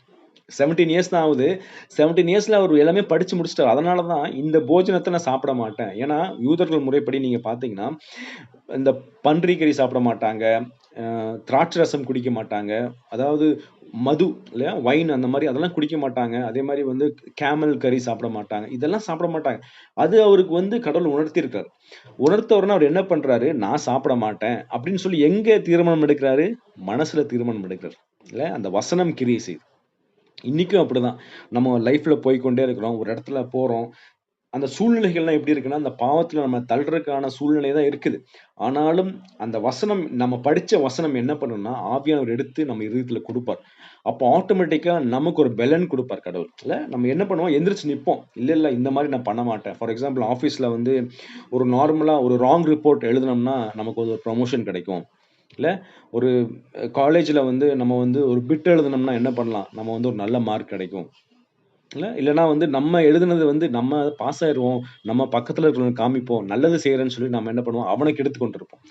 17 இயர்ஸ் தான் ஆகுது. 17 இயர்ஸ்ல அவரு எல்லாமே படிச்சு முடிச்சுட்டாரு. அதனால தான் இந்த போஜனத்த நான் சாப்பிட மாட்டேன். ஏன்னா, யூதர்கள் முறைப்படி நீங்க பார்த்தீங்கன்னா, இந்த பன்றி கறி சாப்பிட மாட்டாங்க. திராட்சை ரசம் குடிக்க மாட்டாங்க. அதாவது மது இல்லையா? ஒயின் அந்த மாரி அதெல்லாம் குடிக்க மாட்டாங்க. அதே மாரி வந்து கேமல் கறி சாப்பிட மாட்டாங்க. இதெல்லாம் சாப்பிட மாட்டாங்க. அது அவருக்கு வந்து கடவுள் உணர்த்தியிருக்காரு. உணர்த்த உடனே அவர் என்ன பண்றாரு? நான் சாப்பிட மாட்டேன் அப்படின்னு சொல்லி எங்க தீர்மானம் எடுக்கிறாரு? மனசுல தீர்மானம் எடுக்கிறாரு. இல்ல அந்த வசனம் கிரியை செய்யுது. இன்னைக்கும் அப்படிதான். நம்ம லைஃப்ல போய்க்கொண்டே இருக்கிறோம். ஒரு இடத்துல போறோம். அந்த சூழ்நிலைகள்லாம் எப்படி இருக்குன்னா, அந்த பாவத்துல நம்ம தள்றதுக்கான சூழ்நிலை தான் இருக்குது. ஆனாலும் அந்த வசனம் நம்ம படிச்ச வசனம் என்ன பண்ணும்னா, ஆவியானவர் எடுத்து நம்ம இருதயத்துல குடுப்பார். அப்போ ஆட்டோமேட்டிக்கா நமக்கு ஒரு பெலன் குடுப்பார் கடவுள். இல்ல நம்ம என்ன பண்ணுவோம், எந்திரிச்சு நிப்போம். இல்ல, இல்ல இந்த மாரி நான் பண்ண மாட்டேன். ஃபார் எக்ஸாம்பிள் ஆஃபீஸ்ல வந்து ஒரு நார்மலா ஒரு ராங் ரிப்போர்ட் எழுதுனோம்னா, நமக்கு ஒரு ப்ரமோஷன் கிடைக்கும். இல்ல ஒரு காலேஜ்ல வந்து நம்ம வந்து ஒரு பிட் எழுதுனோம்னா என்ன பண்ணலாம்? நம்ம வந்து ஒரு நல்ல மார்க் கிடைக்கும். இல்லன்னா வந்து நம்ம எழுதுனது வந்து நம்ம பாஸ் ஆயிருவோம். நம்ம பக்கத்துல இருக்கிறவனுக்கு காமிப்போம். நல்லது செய்றேன்னு சொல்லி நம்ம என்ன பண்ணுவோம்? அவன கெடுத்துக் கொண்டிருப்போம்.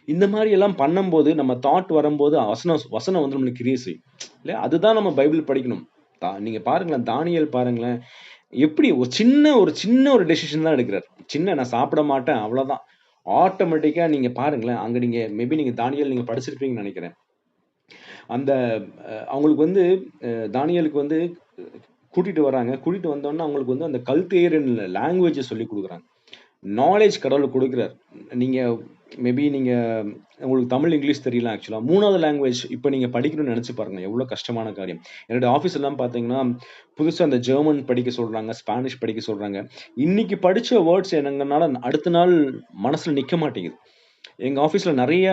இந்த மாரி எல்லாம் பண்ணும்போது, நம்ம தாட் வரும்போது வசனம் வசனம் வந்து நம்மளுக்கு கிரியை செய்யும். இல்லையா? அதுதான் நம்ம பைபிள் படிக்கணும். நீங்க பாருங்களேன், தானியேல் பாருங்களேன். எப்படி ஒரு சின்ன ஒரு டெசிஷன் தான் எடுக்குறாரு. நான் சாப்பிட மாட்டேன் அவ்வளோதான். ஆட்டோமேட்டிக்கா நீங்க பாருங்களேன், அங்க நீங்க தானியேல் நீங்க படிச்சிருப்பீங்கன்னு நெனைக்கிறேன். அந்த அவங்களுக்கு வந்து தானியேலுக்கு வந்து கூட்டிட்டு வராங்க. கூட்டிட்டு வந்தோனே அவங்களுக்கு வந்து அந்த கல்தேயர்ன்னு லாங்குவேஜ சொல்லிக் குடுக்குறாங்க. நாலேட்ஜ் கடவுள் குடுக்குறார். நீங்க மேபி நீங்க உங்களுக்கு தமிழ், இங்கிலீஷ் தெரியல ஆக்சுவலா. 3வது லாங்குவேஜ் இப்ப நீங்க படிக்கணும்னு நெனச்சு பாருங்க. எவ்ளோ கஷ்டமான காரியம். என்னுடைய ஆஃபீஸ்லலாம் பார்த்தீங்கன்னா, புதுசா அந்த ஜெர்மன் படிக்க சொல்றாங்க, ஸ்பானிஷ் படிக்க சொல்றாங்க. இன்னைக்கு படிச்ச வேர்ட்ஸ் எங்கனால அடுத்த நாள் மனசுல நிக்க மாட்டேங்குது. எங்க ஆஃபீஸ்ல நெறைய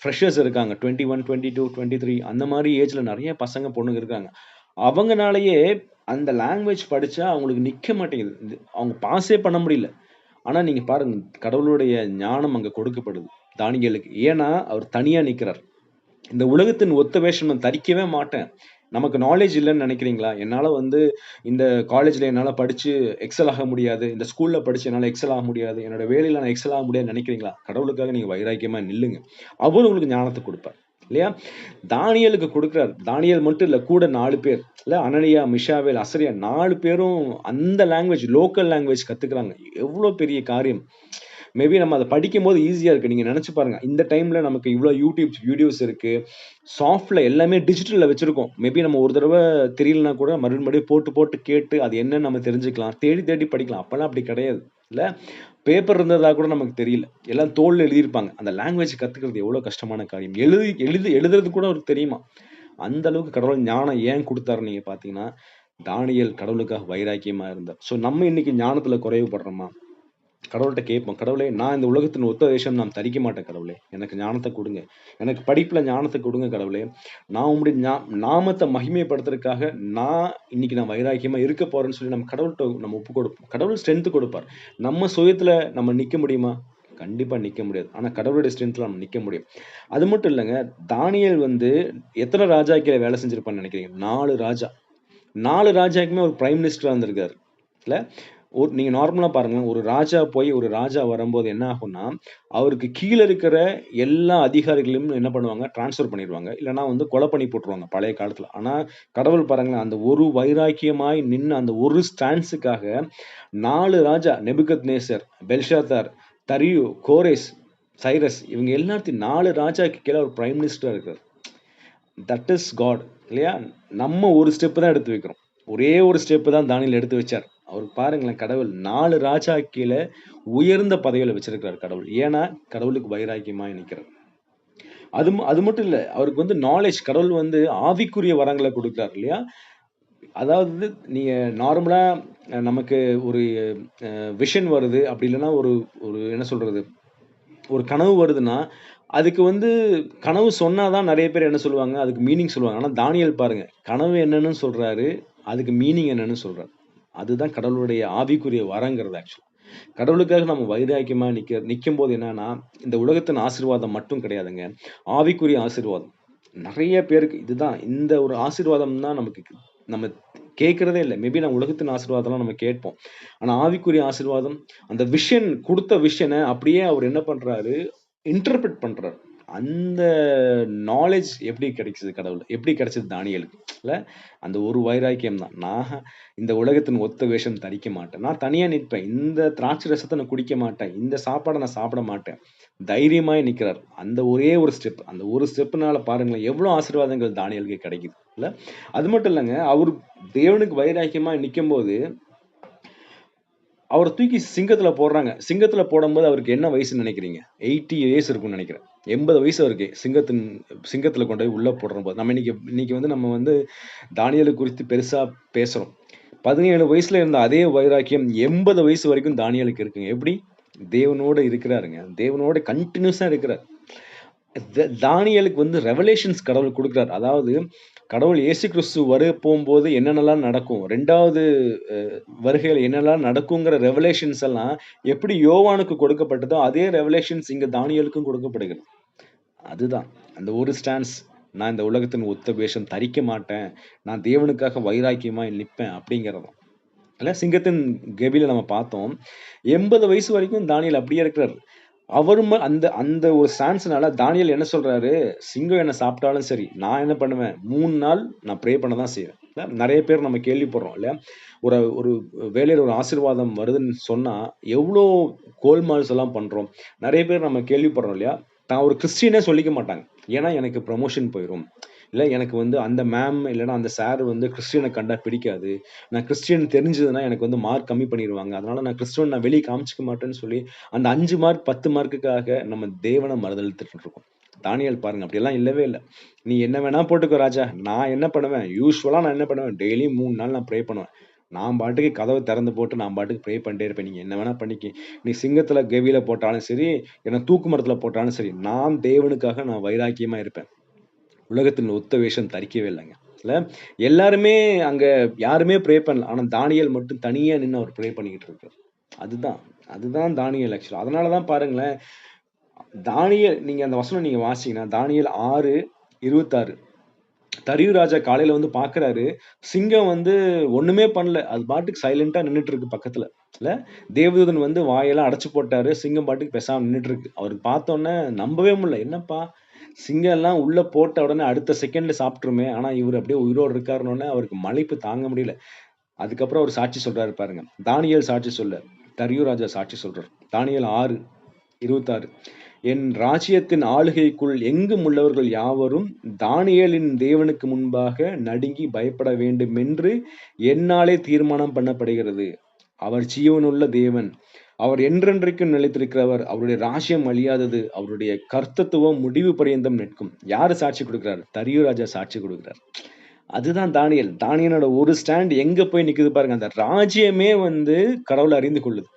ஃப்ரெஷர்ஸ் இருக்காங்க. 21, 22, 23 அந்த மாரி ஏஜ்ல நெறைய பசங்க, பொண்ணுங்க இருக்காங்க. அவங்கனாலேயே அந்த லாங்குவேஜ் படிச்சா அவங்களுக்கு நிக்க மாட்டேங்குது. அவங்க பாஸே பண்ண முடியல. ஆனா நீங்க பாருங்க, கடவுளுடைய ஞானம் அங்க கொடுக்கப்படுது தானியேலுக்கு. ஏன்னா, அவர் தனியா நிக்கிறார். இந்த உலகத்தின் ஒத்த வேஷம் நான் தரிக்கவே மாட்டேன். நமக்கு நாலேட்ஜ் இல்லன்னு நெனைக்கிறீங்களா? என்னால வந்து இந்த காலேஜ்ல என்னால படிச்சு எக்ஸெல் ஆக முடியாது. இந்த ஸ்கூல்ல படிச்சு என்னால எக்ஸெல் ஆக முடியாது. என்னோட வேலையில நான் எக்ஸெல் ஆக முடியாதுன்னு நெனைக்கிறீங்களா? கடவுளுக்காக நீங்க வைராக்கியமா நில்லுங்க. அவரு உங்களுக்கு ஞானத்த குடுப்பார். இல்லையா? தானியேலுக்கு குடுக்குறாரு. தானியேல் மட்டும் இல்ல, கூட 4 பேர். இல்ல அனனியா, மிஷாவேல், அசரியா 4 பேரும் அந்த லாங்குவேஜ், லோக்கல் லாங்குவேஜ் கத்துக்கிறாங்க. எவ்ளோ பெரிய காரியம். மேபி நம்ம அத படிக்கும்போது ஈஸியா இருக்கு. நீங்க நெனச்சு பாருங்க. இந்த டைம்ல நமக்கு இவ்ளோ யூடியூப் வீடியோஸ் இருக்கு. சாஃப்ட்ல எல்லாமே டிஜிட்டல்ல வச்சிருக்கோம். மேபி நம்ம ஒரு தடவ தெரியலனா கூட மறுபடியும் போட்டு, போட்டு கேட்டு அது என்னன்னு நம்ம தெரிஞ்சுக்கலாம். தேடி, தேடி படிக்கலாம். அப்பலாம் அப்படி கிடையாது. இல்ல பேப்பர் இருந்ததா கூட நமக்கு தெரியல. எல்லாம் தோள்ல எழுதியிருப்பாங்க. அந்த லாங்குவேஜ் கத்துக்கிறது எவ்வளோ கஷ்டமான காரியம். எழுதுறது கூட அவருக்கு தெரியுமா? அந்த அளவுக்கு கடவுள் ஞானம் ஏன் குடுத்தாருன்னு நீங்க பார்த்தீங்கன்னா, தானியேல் கடவுளுக்காக வைராக்கியமா இருந்தார். ஸோ நம்ம இன்னைக்கு ஞானத்துல குறைவுபடுறோமா? கடவுள்ட்ட கேட்போம். கடவுளே, நான் இந்த உலகத்தின் ஒத்த வேஷம் நான் தரிக்க மாட்டேன் கடவுளே. எனக்கு ஞானத்த குடுங்க. எனக்கு படிப்புல ஞானத்த குடுங்க கடவுளே. நான் உம்முடைய நாமத்த மகிமைப்படுத்துறதுக்காக நான் இன்னைக்கு வைராக்கியமா இருக்க போறேன்னு சொல்லி நம்ம கடவுள்ட்ட நம்ம ஒப்பு கொடுப்போம். கடவுள் ஸ்ட்ரென்த் கொடுப்பார். நம்ம சுயத்துல நம்ம நிக்க முடியுமா? கண்டிப்பா நிக்க முடியாது. ஆனா கடவுளுடைய ஸ்ட்ரென்த்ல நம்ம நிக்க முடியும். அது மட்டும் இல்லங்க. தானியேல் வந்து எத்தன ராஜா கீழ வேலை செஞ்சிருப்பான்னு நினைக்கிறீங்க? 4 ராஜா. 4 ராஜாக்குமே ஒரு பிரைம் மினிஸ்டரா இருந்திருக்காரு. இல்ல? நீங்க நார்மலா பாருங்களேன். ஒரு ராஜா வரும்போது என்ன ஆகும்னா, அவருக்கு கீழ இருக்கிற எல்லா அதிகாரிகளையும் என்ன பண்ணுவாங்க, ட்ரான்ஸ்ஃபர் பண்ணிருவாங்க. இல்லன்னா வந்து கொலை பண்ணி போட்டுருவாங்க பழைய காலத்துல. ஆனா கடவுள் பாருங்களேன், அந்த ஒரு வைராக்கியமாய் நின்ன அந்த ஒரு ஸ்டாண்ட்ஸுக்காக 4 ராஜா நேபுகத்நேசர், பெல்ஷாத்தார், தரியு, கோரேஸ், சைரஸ் இவங்க எல்லாத்தையும் 4 ராஜாக்கு கீழ ஒரு பிரைம் மினிஸ்டரா இருக்காரு. தட் இஸ் காட் இல்லையா? நம்ம ஒரு ஸ்டெப் தான் எடுத்து வைக்கிறோம். ஒரே ஒரு ஸ்டெப் தான் தானியேல் எடுத்து வச்சார். அவருக்கு பாருங்களேன், கடவுள் 4 ராஜா கீழ உயர்ந்த பதவியில வச்சிருக்கிறார் கடவுள். ஏன்னா, கடவுளுக்கு வைராக்கியமாய் நிக்கிறார். அது மட்டும் இல்ல. அவருக்கு வந்து நாலேட்ஜ் கடவுள் வந்து ஆவிக்குரிய வரங்கள குடுக்கிறார் இல்லையா? அதாவது நீங்க நார்மலா நமக்கு ஒரு விஷன் வருது. அப்படி இல்லன்னா ஒரு ஒரு என்ன சொல்றது? ஒரு கனவு வருதுன்னா, அதுக்கு வந்து கனவு சொன்னா தான் நெறைய பேர் என்ன சொல்லுவாங்க, அதுக்கு மீனிங் சொல்லுவாங்க. ஆனா தானியேல் பாருங்க, கனவு என்னன்னு சொல்றாரு, அதுக்கு மீனிங் என்னன்னு சொல்றாரு. அதுதான் கடவுளுடைய ஆவிக்குரிய வரங்கிறது ஆக்சுவலா. கடவுளுக்காக நம்ம வைராக்கியமா நிக்கும்போது என்னன்னா, இந்த உலகத்தின் ஆசீர்வாதம் மட்டும் கிடையாதுங்க. ஆவிக்குரிய ஆசீர்வாதம். நெறைய பேருக்கு இதுதான் இந்த ஒரு ஆசீர்வாதம் தான் நம்ம கேட்கிறதே இல்ல. மேபி நம்ம உலகத்தின் ஆசீர்வாதம்லாம் நம்ம கேட்போம். ஆனா ஆவிக்குரிய ஆசீர்வாதம், அந்த குடுத்த விஷன அப்படியே அவர் என்ன பண்றாரு, இன்டர்பிரெட் பண்றாரு. அந்த நாலேட்ஜ் எப்படி கிடைச்சது எப்படி கிடைச்சது தானியேலுக்கு? இல்ல, அந்த ஒரு வைராக்கியம் தான். நான் இந்த உலகத்தின் ஒத்த வேஷம் தரிக்க மாட்டேன். நான் தனியா நிற்பேன். இந்த திராட்சை ரசத்த நான் குடிக்க மாட்டேன். இந்த சாப்பாட நான் சாப்பிட மாட்டேன். தைரியமாய் நிக்கிறார். அந்த ஒரே ஒரு ஸ்டெப். அந்த ஒரு ஸ்டெப்னால பாருங்களேன், எவ்வளோ ஆசீர்வாதங்கள் தானியேலுக்கு கிடைக்குது. இல்ல? அது மட்டும் இல்லங்க. அவரு தேவனுக்கு வைராக்கியமா நிக்கும்போது, அவர தூக்கி சிங்கத்துல போடுறாங்க. சிங்கத்துல போடும்போது அவருக்கு என்ன வயசுன்னு நினைக்கிறீங்க? 80 இயர்ஸ் இருக்கும்னு நினைக்கிறேன். 80 வயசு அவருக்கு. சிங்கத்துல கொண்டு போய் உள்ள போடுறம்போது. நம்ம இன்னைக்கு வந்து நம்ம வந்து தானியேலு குறித்து பெருசா பேசுறோம். 17 வயசுல இருந்த அதே வைராக்கியம் 80 வயசு வரைக்கும் தானியேலுக்கு இருக்குங்க. எப்படி? தேவனோட இருக்கிறாருங்க. தேவனோட கன்டினியூஸா இருக்கிறார். தானியேலுக்கு வந்து ரெவலேஷன்ஸ் கடவுள் குடுக்குறார். அதாவது கடவுள் இயேசு கிறிஸ்து போம்போது என்னென்னலாம் நடக்கும்? 2வது அ வருகையில என்னெல்லாம் நடக்குங்கிற ரெவலேஷன்ஸ் எல்லாம் எப்படி யோவானுக்கு கொடுக்கப்பட்டதோ, அதே ரெவலேஷன்ஸ் இங்க தானியேலுக்கும் கொடுக்கப்படுகிறது. அதுதான். அந்த ஒரு ஸ்டாண்ட்ஸ். நான் இந்த உலகத்தின் ஒத்த வேஷம் தரிக்க மாட்டேன். நான் தேவனுக்காக வைராக்கியமாய் நிப்பேன் அப்படிங்கிறது தான். இல்ல சிங்கத்தின் கெபில நம்ம பார்த்தோம். 80 வயசு வரைக்கும் தானியேல் அப்படியே இருக்கிறாரு. அவரும் அந்த அந்த ஒரு ஸ்டான்ஸ்னால தானியேல் என்ன சொல்றாரு, சிங்கம் என்ன சாப்பிட்டாலும் சரி, நான் என்ன பண்ணுவேன், 3 நாள் நான் ப்ரே பண்ண தான் செய்வேன். இல்ல நெறைய பேர் நம்ம கேள்விப்படுறோம் இல்லையா? ஒரு ஒரு வேலையில ஒரு ஆசீர்வாதம் வருதுன்னு சொன்னா, எவ்ளோ கோல்மால்ஸ் எல்லாம் பண்றோம். நெறைய பேர் நம்ம கேள்விப்படுறோம் இல்லையா? தான் ஒரு கிறிஸ்டியனே சொல்லிக்க மாட்டாங்க. ஏன்னா எனக்கு ப்ரமோஷன் போயிரும். இல்ல எனக்கு வந்து அந்த மேம் இல்லன்னா அந்த சார் வந்து கிறிஸ்டியன கண்டா பிடிக்காது. நான் கிறிஸ்டியன் தெரிஞ்சதுன்னா எனக்கு வந்து மார்க் கம்மி பண்ணிருவாங்க. அதனால நான் கிறிஸ்துவன் நான் வெளிய காமிச்சுக்க மாட்டேன்னு சொல்லி, அந்த 5 மார்க், 10 மார்க்குக்காக நம்ம தேவன மறுதலித்துட்டு இருக்கோம். தானியேல் பாருங்க அப்படியெல்லாம் இல்லவே இல்ல. நீ என்ன வேணா போட்டுக்கோ ராஜா. நான் என்ன பண்ணுவேன், யூசுவலா நான் என்ன பண்ணுவேன், டெய்லியும் 3 நாள் நான் ப்ரே பண்ணுவேன். நான் பாட்டுக்கு கதவ திறந்து போட்டு நான் பாட்டுக்கு ப்ரே பண்ணிட்டே இருப்பேன். நீங்க என்ன வேணா பண்ணிக்க. நீ சிங்கத்துல கெவில போட்டாலும் சரி, என்ன தூக்கு மரத்துல போட்டாலும் சரி, நான் தேவனுக்காக நான் வைராக்கியமா இருப்பேன். உலகத்தின் ஒத்த வேஷம் தரிக்கவே இல்லங்க. இல்ல எல்லாருமே அங்க யாருமே ப்ரே பண்ணல. ஆனா தானியேல் மட்டும் தனியா நின்னு அவர் ப்ரே பண்ணிக்கிட்டு இருக்காரு. அதுதான். அதுதான் தானியேல் ஆக்சுவலா. அதனால தான் பாருங்களேன், நீங்க அந்த வசனம் நீங்க வாசிச்சீங்கன்னா, தானியேல் 6:26 தரியு ராஜா காலையில வந்து பார்க்குறாரு. சிங்கம் வந்து ஒண்ணுமே பண்ணல. அது பாட்டுக்கு சைலன்ட்டா நின்னுட்டு இருக்கு பக்கத்துல. இல்ல தேவதூதன் வந்து வாயெல்லாம் அடைச்சு போட்டாரு. சிங்கம் பாட்டுக்கு பேசாம நின்னுட்டு இருக்கு. அவருக்கு பார்த்தோனே நம்பவே முடியல. என்னப்பா சிங்கம் எல்லாம் உள்ள போட்ட உடனே அடுத்த செகண்ட்ல சாப்பிட்டுருமே. ஆனா இவரு அப்படியே உயிரோட இருக்காருன்னோனே அவருக்கு மலைப்பு தாங்க முடியல. அதுக்கப்புறம் அவரு சாட்சி சொல்றாரு பாருங்க. தானியேல் சாட்சி சொல்லல. தரியு ராஜா சாட்சி சொல்றாரு. தானியேல் 6:26 என் ராஜ்யத்தின் ஆளுகைக்குள் எங்கும் உள்ளவர்கள் யாவரும் தானியேலின் தேவனுக்கு முன்பாக நடுங்கி பயப்பட வேண்டுமென்று என்னாலே தீர்மானம் பண்ணப்படுகிறது. அவர் ஜீவனுள்ள தேவன். அவர் என்றென்றைக்கும் நிலைத்திருக்கிறவர். அவருடைய ராஜ்யம் அழியாதது. அவருடைய கர்த்தத்துவம் முடிவு பரியந்தம் நிற்கும். யாரு சாட்சி குடுக்கிறார்? தரியு ராஜா சாட்சி குடுக்கிறார். அதுதான் தானியேல். தானியேலோட ஒரு ஸ்டாண்ட் எங்க போய் நிக்குது பாருங்க. அந்த ராஜ்யமே வந்து கடவுள அறிந்து கொள்ளுது.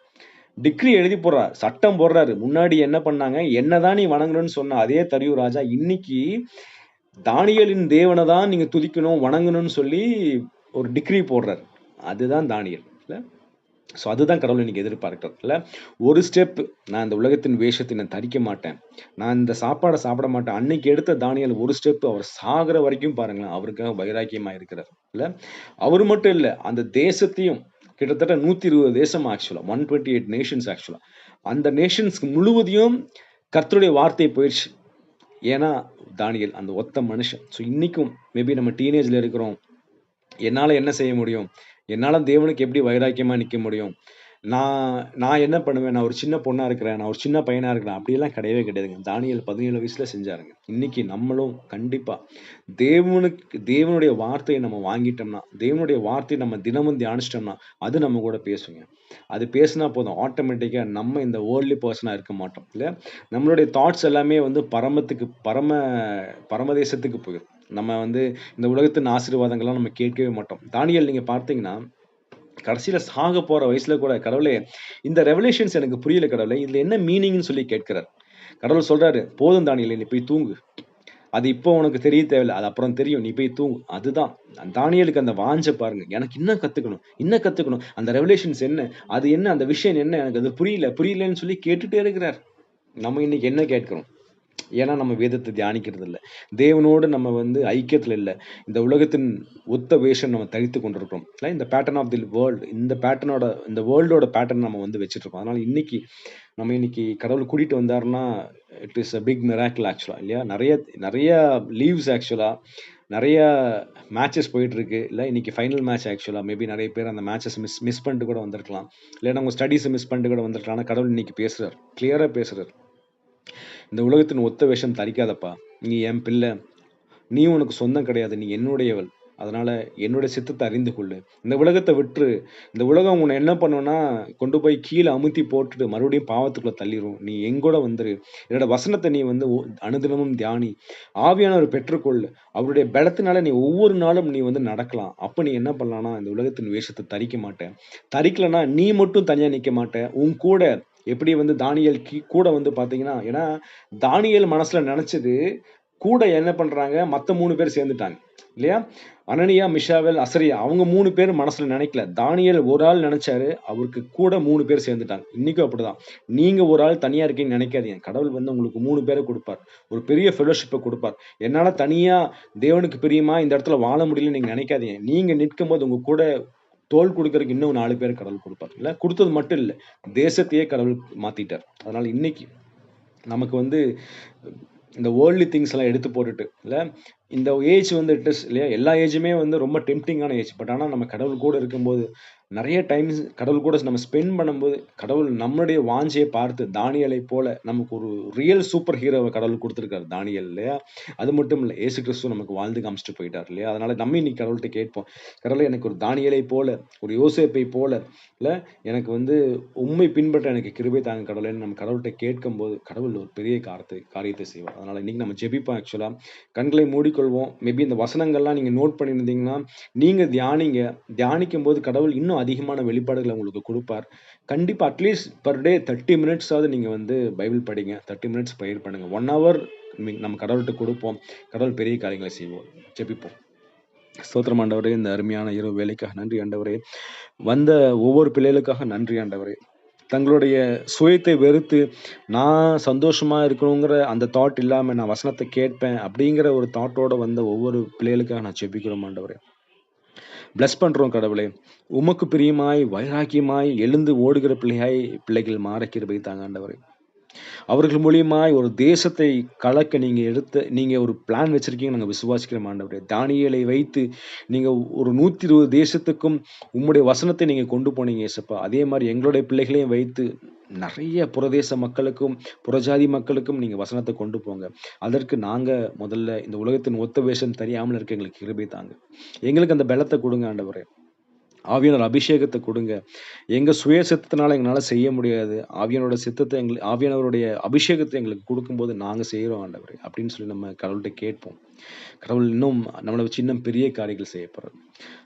டிக்ரி எழுதி போடுறார். சட்டம் போடுறாரு. முன்னாடி என்ன பண்ணாங்க? என்னதான் நீ வணங்கணும்னு சொன்ன அதே தரியு ராஜா, இன்னைக்கு தானியேலின் தேவன தான் நீங்க துதிக்கணும், வணங்கணும்னு சொல்லி ஒரு டிக்ரி போடுறாரு. அதுதான் தானியேல். இல்ல? ஸோ அதுதான் கடவுள் இன்னைக்கு எதிர்பார்க்கிறார். இல்ல? ஒரு ஸ்டெப் நான் இந்த உலகத்தின் வேஷத்தை நான் தரிக்க மாட்டேன். நான் இந்த சாப்பாட சாப்பிட மாட்டேன். அன்னைக்கு எடுத்த தானியேல் ஒரு ஸ்டெப் அவர் சாகுற வரைக்கும் பாருங்களேன், அவருக்காக வைராக்கியமா இருக்கிறார். இல்ல? அவரு மட்டும் இல்ல, அந்த தேசத்தையும் கிட்டத்தட்ட 120 தேசம் ஆக்சுவலா. 128 நேஷன்ஸ் ஆக்சுவலா. அந்த நேஷன்ஸ்க்கு முழுவதையும் கர்த்தருடைய வார்த்தை போயிருச்சு. ஏன்னா, தானியேல் அந்த ஒத்த மனுஷன். ஸோ இன்னைக்கும் மேபி நம்ம டீனேஜ்ல இருக்கிறோம். என்னால என்ன செய்ய முடியும்? என்னால தேவனுக்கு எப்படி வைராக்கியமா நிக்க முடியும்? நான் நான் என்ன பண்ணுவேன்? நான் ஒரு சின்ன பொண்ணா இருக்கிறேன். நான் ஒரு சின்ன பையனா இருக்கிறேன். அப்படியெல்லாம் கிடையவே கிடையாதுங்க. தானியேல் 17 வயசுல செஞ்சாருங்க. இன்னைக்கு நம்மளும் கண்டிப்பா தேவனுடைய வார்த்தைய நம்ம வாங்கிட்டோம்னா, தேவனுடைய வார்த்தைய நம்ம தினமும் தியானிச்சிட்டோம்னா, அது நம்ம கூட பேசுங்க. அது பேசினா போதும். ஆட்டோமேட்டிக்கா நம்ம இந்த வேர்ல்ட்லி பெர்சனா இருக்க மாட்டோம். இல்ல? நம்மளுடைய தாட்ஸ் எல்லாமே வந்து பரமதேசத்துக்கு போயிரும். நம்ம வந்து இந்த உலகத்தின் ஆசீர்வாதங்கள்லாம் நம்ம கேட்கவே மாட்டோம். தானியேல் நீங்க பார்த்தீங்கன்னா, கடைசியில சாக போற வயசுல கூட, "கடவுளே, இந்த ரெவலேஷன்ஸ் எனக்கு புரியல கடவுளே. இதுல என்ன மீனிங்ன்னு?" சொல்லி கேட்கிறார். கடவுள் சொல்றாரு, "போதும் தானியேலே, நீ போய் தூங்கு. அது இப்போ உனக்கு தெரிய தேவையில்ல. அது அப்புறம் தெரியும். நீ போய் தூங்கு." அதுதான். தானியேலுக்கு அந்த வாஞ்ச பாருங்க. எனக்கு இன்னும் கத்துக்கணும், இன்னும் கத்துக்கணும். அந்த ரெவலேஷன்ஸ் என்ன? அது என்ன? அந்த விஷயம் என்ன? எனக்கு அது புரியல, புரியலன்னு சொல்லி கேட்டுட்டே இருக்கிறார். நம்ம இன்னைக்கு என்ன கேட்கிறோம்? ஏன்னா நம்ம வேதத்த தியானிக்கிறது இல்ல. தேவனோடு நம்ம வந்து ஐக்கியத்துல இல்ல. இந்த உலகத்தின் ஒத்த வேஷம் நம்ம தரித்துக் கொண்டிருக்கிறோம். இல்ல, இந்த பேட்டர்ன் ஆஃப் தி வேர்ல்ட், இந்த வேர்ல்டோட பேட்டர்ன் நம்ம வந்து வச்சுட்டு இருக்கோம். அதனால இன்னைக்கு கடவுள் கூட்டிட்டு வந்தாருன்னா, it is a big miracle ஆக்சுவலா, இல்லையா? நெறைய நெறைய லீவ்ஸ் ஆக்சுவலா, நெறைய மேட்சஸ் போயிட்டு இருக்கு. இல்ல, இன்னைக்கு ஃபைனல் மேட்ச் ஆக்சுவலா. மேபி நெறைய பேர் அந்த மேட்சஸ் மிஸ் மிஸ் பண்ணிட்டு கூட வந்திருக்கலாம். இல்லன்னா உங்க ஸ்டடீஸ மிஸ் பண்ணிட்டு கூட வந்திருக்கலாம். ஆனா கடவுள் இன்னைக்கு பேசுறார். கிளியரா பேசுறார். இந்த உலகத்தின் ஒத்த வேஷம் தரிக்காதப்பா. நீ என் பிள்ளை. நீ உனக்கு சொந்தம் கிடையாது. நீ என்னுடையவள். அதனால என்னுடைய சித்தத்த அறிந்து கொள்ளு. இந்த உலகத்த விட்டுரு. இந்த உலகம் உன்ன என்ன பண்ணும்னா, கொண்டு போய் கீழ அமுத்தி போட்டுட்டு மறுபடியும் பாவத்துக்குள்ள தள்ளிரும். நீ என்கூட வந்துரு. என்னோட வசனத்த நீ வந்து அனுதினமும் தியானி. ஆவியானவர பெற்றுக்கொள்ளு. அவருடைய பலத்தினால நீ ஒவ்வொரு நாளும் நீ வந்து நடக்கலாம். அப்ப நீ என்ன பண்ணலாம்னா, இந்த உலகத்தின் வேஷத்த தரிக்க மாட்ட. தரிக்கலன்னா நீ மட்டும் தனியா நிக்க மாட்ட. உன் கூட எப்படி வந்து தானியேல் கூட வந்து பார்த்தீங்கன்னா, ஏன்னா தானியேல் மனசுல நெனச்சது, கூட என்ன பண்றாங்க, மத்த 3 பேர் சேர்ந்துட்டாங்க. இல்லையா? அனனியா, மிஷாவேல், அசரியா அவங்க 3 பேரும் மனசுல நெனைக்கல. தானியேல் ஒரு ஆள் நெனச்சாரு. அவருக்கு கூட 3 பேர் சேர்ந்துட்டாங்க. இன்னைக்கும் அப்படிதான். நீங்க ஒரு ஆள் தனியா இருக்கீங்கன்னு நெனைக்காதீங்க. கடவுள் வந்து உங்களுக்கு 3 பேர குடுப்பார். ஒரு பெரிய ஃபெலோஷிப்ப குடுப்பார். என்னால தனியா தேவனுக்கு பிரியமா இந்த இடத்துல வாழ முடியலன்னு நீங்க நெனைக்காதீங்க. நீங்க நிற்கும்போது உங்க கூட தோள் குடுக்கறதுக்கு இன்னும் 4 பேர கடவுள் குடுப்பார். இல்ல, குடுத்தது மட்டும் இல்ல. தேசத்தையே கடவுள் மாத்திட்டார். அதனால இன்னைக்கு நமக்கு வந்து இந்த வேர்ல்ட்லி திங்ஸ் எல்லாம் எடுத்து போட்டுட்டு, இல்ல, இந்த ஏஜ் வந்து இட் இஸ் இல்லையா? எல்லா ஏஜுமே வந்து ரொம்ப டெம்ப்டிங்கான ஏஜ். பட் ஆனா நம்ம கடவுள் கூட இருக்கும்போது, நெறைய டைம்ஸ் கடவுள் கூட நம்ம ஸ்பெண்ட் பண்ணும்போது, கடவுள் நம்மளுடைய வாஞ்சைய பார்த்து தானியேலைப் போல நமக்கு ஒரு ரியல் சூப்பர் ஹீரோவ கடவுள் குடுத்திருக்காரு தானியேல், இல்லையா? அது மட்டும் இல்ல. இயேசு கிறிஸ்து நமக்கு வாழ்ந்து காமிச்சுட்டு போயிட்டார், இல்லையா? அதனால நம்ம இன்னைக்கு கடவுள்ட்ட கேட்போம். கடவுளே, எனக்கு ஒரு தானியேலைப் போல, ஒரு யோசேப்பைப் போல, இல்ல, எனக்கு வந்து உம்மை பின்பற்ற எனக்கு கிருபை தாங்க கடவுளேன்னு நம்ம கடவுள்ட்ட கேட்கும்போது, கடவுள் ஒரு பெரிய காரியத்தை செய்வார். அதனால இன்னைக்கு நம்ம ஜெபிப்போம் ஆக்சுவலா. கண்களை மூடிக்கொள்வோம். மேபி இந்த வசனங்கள்லாம் நீங்க நோட் பண்ணியிருந்தீங்கன்னா, நீங்க தியானிங்க. தியானிக்கும்போது கடவுள் இன்னும் அதிகமான வெளிப்பாடுகள உங்களுக்கு குடுப்பார். கண்டிப்பா அட்லீஸ்ட் பெர் டே 30 மினிட்ஸாவது நீங்க வந்து பைபிள் படிங்க. 30 மினிட்ஸ் ப்ரேயர் பண்ணுங்க. 1 ஹவர் நம்ம கடவுள்ட்ட குடுப்போம். கடவுள் பெரிய காரியங்களை செய்வார். ஜெபிப்போம். ஸ்தோத்திரம் ஆண்டவரே, இந்த அருமையான இரவு வேளைக்காக நன்றி ஆண்டவரே. வந்த ஒவ்வொரு பிள்ளைகளுக்காக நன்றி ஆண்டவரே. தங்களுடைய சுயத்தை வெறுத்து, நான் சந்தோஷமா இருக்கணுங்கிற அந்த தாட் இல்லாம, நான் வசனத்த கேட்பேன் அப்படிங்கிற ஒரு தாட்டோட வந்த ஒவ்வொரு பிள்ளைகளுக்காக நான் ஜெபிக்கிறோம் ஆண்டவரே. பிளஸ் பண்றோம் கடவுளே. உமக்கு பிரியமாய், வைராக்கியமாய் எழுந்து ஓடுகிற பிள்ளைகள் மாற கிருபை தாங்க ஆண்டவரே. அவர்கள் மூலியமாய் ஒரு தேசத்தை கலக்க நீங்க ஒரு பிளான் வச்சிருக்கீங்க. நாங்க விசுவாசிக்கிறோம் ஆண்டவரே. தானியேலை வைத்து நீங்க ஒரு 120 தேசத்துக்கும் உம்முடைய வசனத்தை நீங்க கொண்டு போனீங்க இயேசப்பா. அதே மாரி எங்களுடைய பிள்ளைகளையும் வைத்து நெறைய புறதேச மக்களுக்கும், புறஜாதி மக்களுக்கும் நீங்க வசனத்த கொண்டு போங்க. அதற்கு நாங்க முதல்ல இந்த உலகத்தின் ஒத்த வேஷம் தெரியாமல் இருக்க எங்களுக்கு கிருபை தாங்க. எங்களுக்கு அந்த பலத்த குடுங்க ஆண்டவரே. ஆவியானவர் அபிஷேகத்த குடுங்க. எங்க சுய சித்தத்தினால எங்கனால செய்ய முடியாது. ஆவியானவரோட சித்தத்த ஆவியானவருடைய அபிஷேகத்த எங்களுக்கு குடுக்கும்போது நாங்க செய்றோம் ஆண்டவரே! அப்படின்னு சொல்லி நம்ம கடவுள்ட்ட கேட்போம். கடவுள் இன்னும் நம்மள வச்சு இன்னும் பெரிய காரியங்கள் செய்ய போறார்.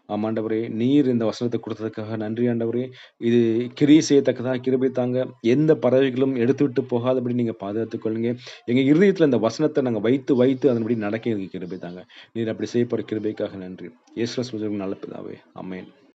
ஆமா ஆண்டவரே! நீர் இந்த வசனத்த குடுத்ததுக்காக நன்றி ஆண்டவரே! இது கிரியை செய்யத்தக்கதா கிருபை தாங்க. எந்த பறவைகளும் எடுத்துவிட்டு போகாதபடி நீங்க பாதுகாத்துக் கொள்ளுங்க. எங்க இருதயத்தில இந்த வசனத்த நாங்க வைத்து, வைத்து அதன்படி நடக்க எங்களுக்கு கிருபை தாங்க. நீர் அப்படி செய்ய போற கிருபைக்காக நன்றி. இயேசு கிறிஸ்துவின் நல்ல பிதாவே. ஆமென்.